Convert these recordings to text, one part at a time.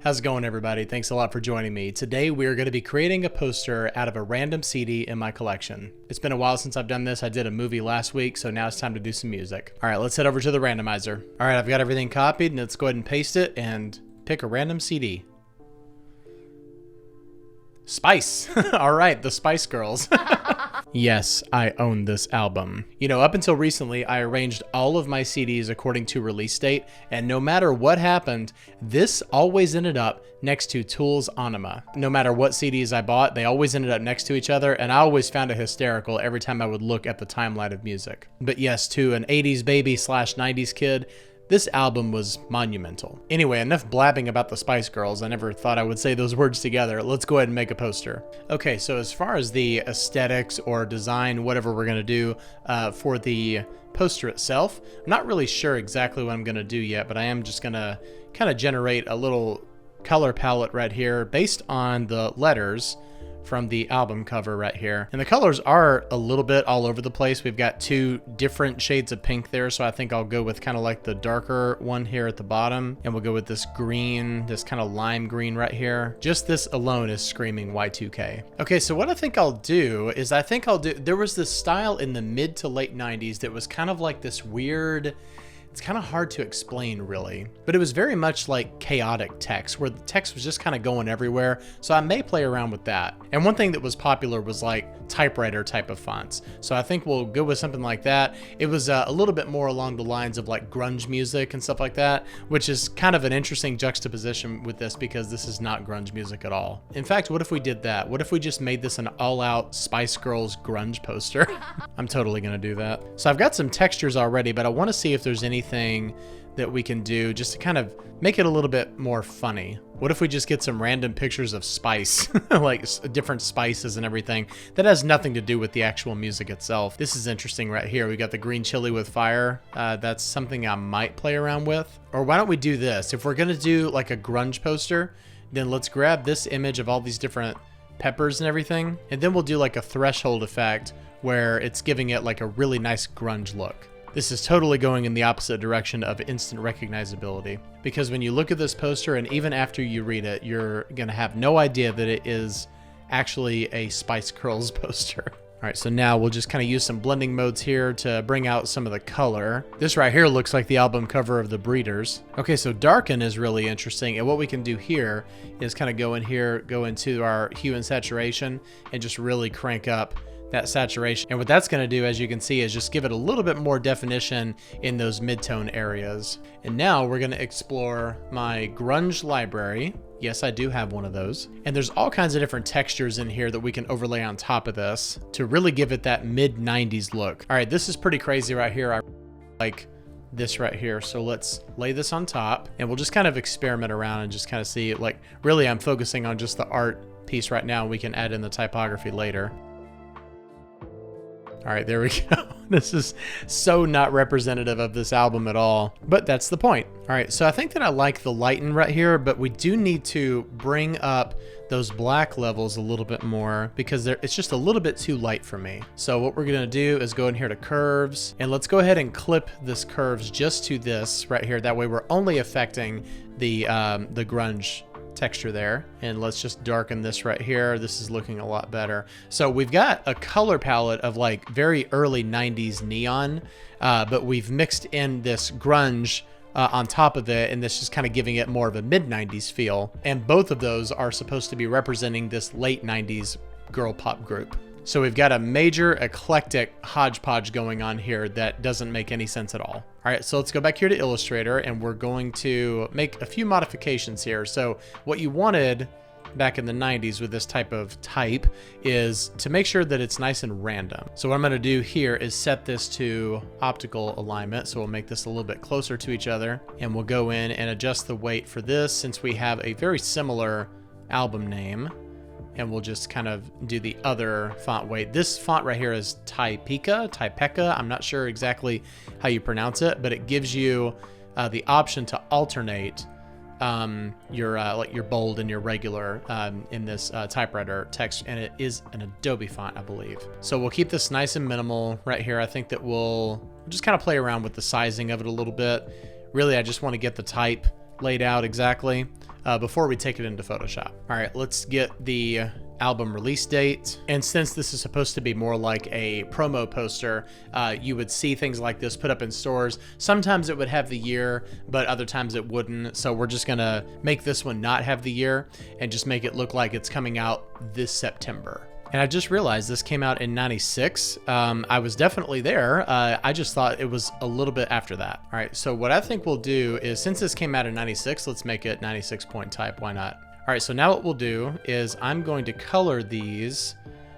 How's it going, everybody? Thanks a lot for joining me. Today we're going to be creating a poster out of a random CD in my collection. It's been a while since I've done this. I did a movie last week, so now it's time to do some music. All right, let's head over to the randomizer. All right, I've got everything copied, and let's go ahead and paste it and pick a random CD. Spice. All right, the Spice Girls. Yes, I own this album. You know, up until recently, I arranged all of my CDs according to release date, and no matter what happened, this always ended up next to Tool's Aenima. No matter what CDs I bought, they always ended up next to each other, and I always found it hysterical every time I would look at the timeline of music. But yes, to an 80s baby slash 90s kid, this album was monumental. Anyway, enough blabbing about the Spice Girls. I never thought I would say those words together. Let's go ahead and make a poster. Okay, so as far as the aesthetics or design, whatever we're gonna do for the poster itself, I'm not really sure exactly what I'm gonna do yet, but I am just gonna kind of generate a little color palette right here based on the letters from the album cover right here. And the colors are a little bit all over the place. We've got two different shades of pink there, so I think I'll go with kind of like the darker one here at the bottom, and we'll go with this green, this kind of lime green right here. Just this alone is screaming Y2K. Okay, so what I think I'll do is there was this style in the mid to late 90s that was kind of like this weird, it's kind of hard to explain really, but it was very much like chaotic text where the text was just kind of going everywhere. So I may play around with that. And one thing that was popular was like typewriter type of fonts. So I think we'll go with something like that. It was a little bit more along the lines of like grunge music and stuff like that, which is kind of an interesting juxtaposition with this because this is not grunge music at all. In fact, what if we did that? What if we just made this an all-out Spice Girls grunge poster? I'm totally gonna do that. So I've got some textures already, but I want to see if there's anything that we can do just to kind of make it a little bit more funny. What if we just get some random pictures of spice, like different spices and everything that has nothing to do with the actual music itself? This is interesting right here. We got the green chili with fire. That's something I might play around with. Or why don't we do this? If we're gonna do like a grunge poster, then let's grab this image of all these different peppers and everything, and then we'll do like a threshold effect where it's giving it like a really nice grunge look. This is totally going in the opposite direction of instant recognizability, because when you look at this poster and even after you read it, you're gonna have no idea that it is actually a Spice Girls poster. All right, so now we'll just kind of use some blending modes here to bring out some of the color. This right here looks like the album cover of the Breeders. Okay, so darken is really interesting, and what we can do here is kind of go in here, go into our hue and saturation, and just really crank up that saturation. And what that's going to do, as you can see, is just give it a little bit more definition in those mid-tone areas. And now we're going to explore my grunge library. Yes, I do have one of those. And there's all kinds of different textures in here that we can overlay on top of this to really give it that mid-90s look. All right, this is pretty crazy right here. I like this right here. So let's lay this on top and we'll just kind of experiment around and just kind of see, like, really I'm focusing on just the art piece right now. We can add in the typography later. All right, there we go. This is so not representative of this album at all, but that's the point. All right, so I think that I like the lighten right here, but we do need to bring up those black levels a little bit more because it's just a little bit too light for me. So what we're gonna do is go in here to curves, and let's go ahead and clip this curves just to this right here. That way we're only affecting the grunge texture there. And let's just darken this right here. This is looking a lot better. So we've got a color palette of like very early 90s neon, but we've mixed in this grunge on top of it, and this is kind of giving it more of a mid-90s feel. And both of those are supposed to be representing this late 90s girl pop group. So we've got a major eclectic hodgepodge going on here that doesn't make any sense at all. All right, so let's go back here to Illustrator, and we're going to make a few modifications here. So what you wanted back in the 90s with this type of type is to make sure that it's nice and random. So what I'm gonna do here is set this to optical alignment. So we'll make this a little bit closer to each other, and we'll go in and adjust the weight for this since we have a very similar album name. And we'll just kind of do the other font weight. This font right here is Typeka. I'm not sure exactly how you pronounce it, but it gives you the option to alternate your bold and your regular in this typewriter text, and it is an Adobe font, I believe. So we'll keep this nice and minimal right here. I think that we'll just kind of play around with the sizing of it a little bit. Really, I just want to get the type laid out exactly before we take it into Photoshop. All right, let's get the album release date. And since this is supposed to be more like a promo poster, you would see things like this put up in stores. Sometimes it would have the year, but other times it wouldn't. So we're just gonna make this one not have the year and just make it look like it's coming out this September. And I just realized this came out in 96. I was definitely there. I just thought it was a little bit after that. All right, so what I think we'll do is, since this came out in 96, let's make it 96 point type, why not? All right, so now what we'll do is I'm going to color these,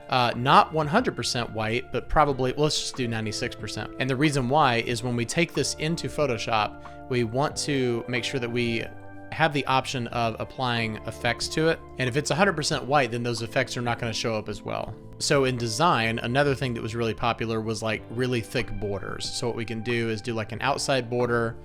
not 100% white, but probably, let's just do 96%. And the reason why is when we take this into Photoshop, we want to make sure that we have the option of applying effects to it. And if it's 100% white, then those effects are not going to show up as well. So in design, another thing that was really popular was like really thick borders. So what we can do is do like an outside border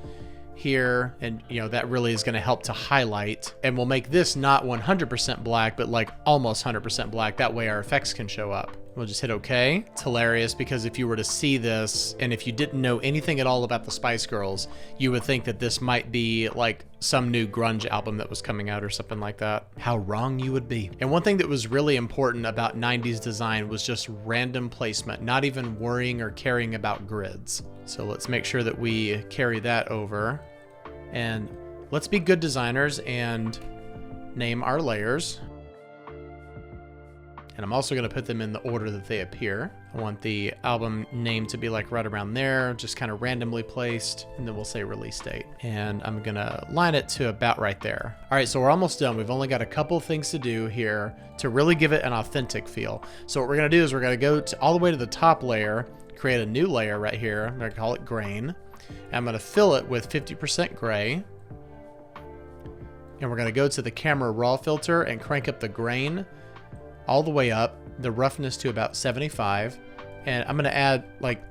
here, and you know, that really is going to help to highlight, and we'll make this not 100% black, but like almost 100% black. That way our effects can show up. We'll just hit OK. It's hilarious because if you were to see this, and if you didn't know anything at all about the Spice Girls, you would think that this might be like some new grunge album that was coming out or something like that. How wrong you would be. And one thing that was really important about 90s design was just random placement, not even worrying or caring about grids. So let's make sure that we carry that over, and let's be good designers and name our layers. And I'm also going to put them in the order that they appear. I want the album name to be like right around there, just kind of randomly placed, and then we'll say release date. And I'm going to line it to about right there. All right, so we're almost done. We've only got a couple things to do here to really give it an authentic feel. So what we're going to do is we're going to go all the way to the top layer, create a new layer right here. I'm going to call it grain. And I'm going to fill it with 50% gray. And we're going to go to the camera raw filter and crank up the grain all the way up, the roughness to about 75. And I'm going to add like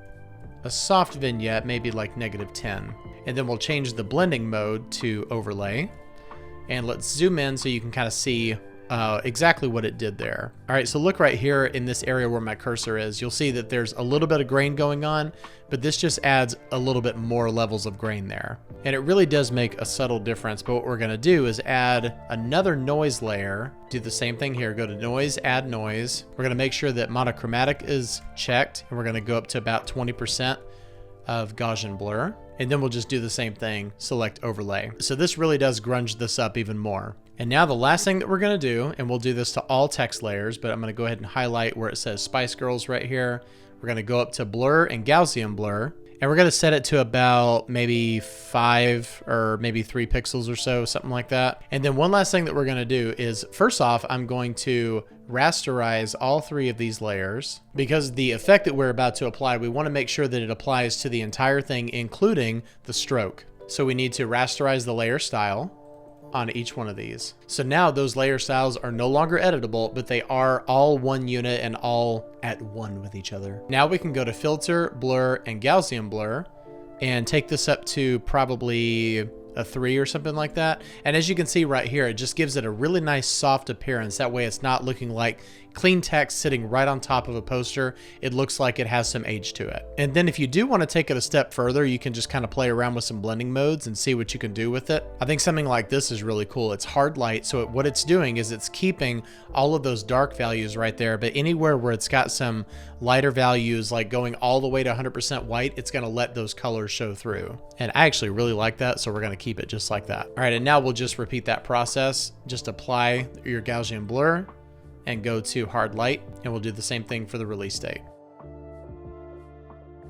a soft vignette, maybe like -10. And then we'll change the blending mode to overlay. And let's zoom in so you can kind of see exactly what it did there. All right, so look right here in this area where my cursor is. You'll see that there's a little bit of grain going on, but this just adds a little bit more levels of grain there. And it really does make a subtle difference, but what we're gonna do is add another noise layer. Do the same thing here, go to noise, add noise. We're gonna make sure that monochromatic is checked, and we're gonna go up to about 20% of Gaussian blur. And then we'll just do the same thing, select overlay. So this really does grunge this up even more. And now the last thing that we're gonna do, and we'll do this to all text layers, but I'm gonna go ahead and highlight where it says Spice Girls right here. We're gonna go up to blur and Gaussian blur, and we're gonna set it to about maybe 5 or maybe 3 pixels or so, something like that. And then one last thing that we're gonna do is, first off, I'm going to rasterize all 3 of these layers, because the effect that we're about to apply, we wanna make sure that it applies to the entire thing, including the stroke. So we need to rasterize the layer style on each one of these. So now those layer styles are no longer editable, but they are all one unit and all at one with each other. Now we can go to filter, blur, and Gaussian blur, and take this up to probably a 3 or something like that. And as you can see right here, it just gives it a really nice soft appearance. That way it's not looking like clean text sitting right on top of a poster. It looks like it has some age to it. And then if you do want to take it a step further, you can just kind of play around with some blending modes and see what you can do with it. I think something like this is really cool. It's hard light, so what it's doing is it's keeping all of those dark values right there, but anywhere where it's got some lighter values, like going all the way to 100% white, it's going to let those colors show through. And I actually really like that, so we're going to keep it just like that. All right, and now we'll just repeat that process. Just apply your Gaussian blur and go to hard light, and we'll do the same thing for the release date.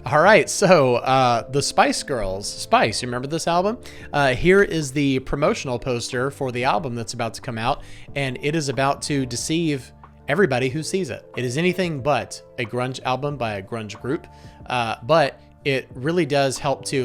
All right, so the Spice Girls, Spice, you remember this album? Here is the promotional poster for the album that's about to come out, and it is about to deceive everybody who sees it. It is anything but a grunge album by a grunge group, but it really does help to,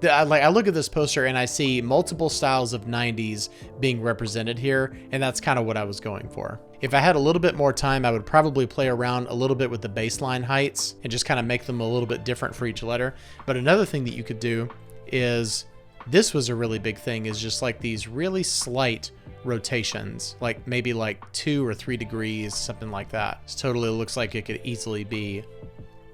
I look at this poster and I see multiple styles of 90s being represented here, and that's kind of what I was going for. If I had a little bit more time, I would probably play around a little bit with the baseline heights and just kind of make them a little bit different for each letter. But another thing that you could do is, this was a really big thing, is just like these really slight rotations, like maybe like 2 or 3 degrees, something like that. It totally looks like it could easily be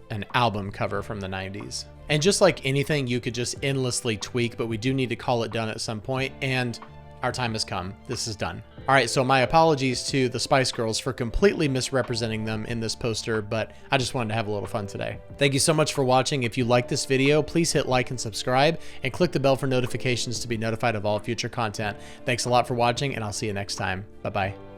an album cover from the 90s. And just like anything, you could just endlessly tweak, but we do need to call it done at some point, and our time has come. This is done. All right, so my apologies to the Spice Girls for completely misrepresenting them in this poster, but I just wanted to have a little fun today. Thank you so much for watching. If you like this video, please hit like and subscribe, and click the bell for notifications to be notified of all future content. Thanks a lot for watching, and I'll see you next time. Bye-bye.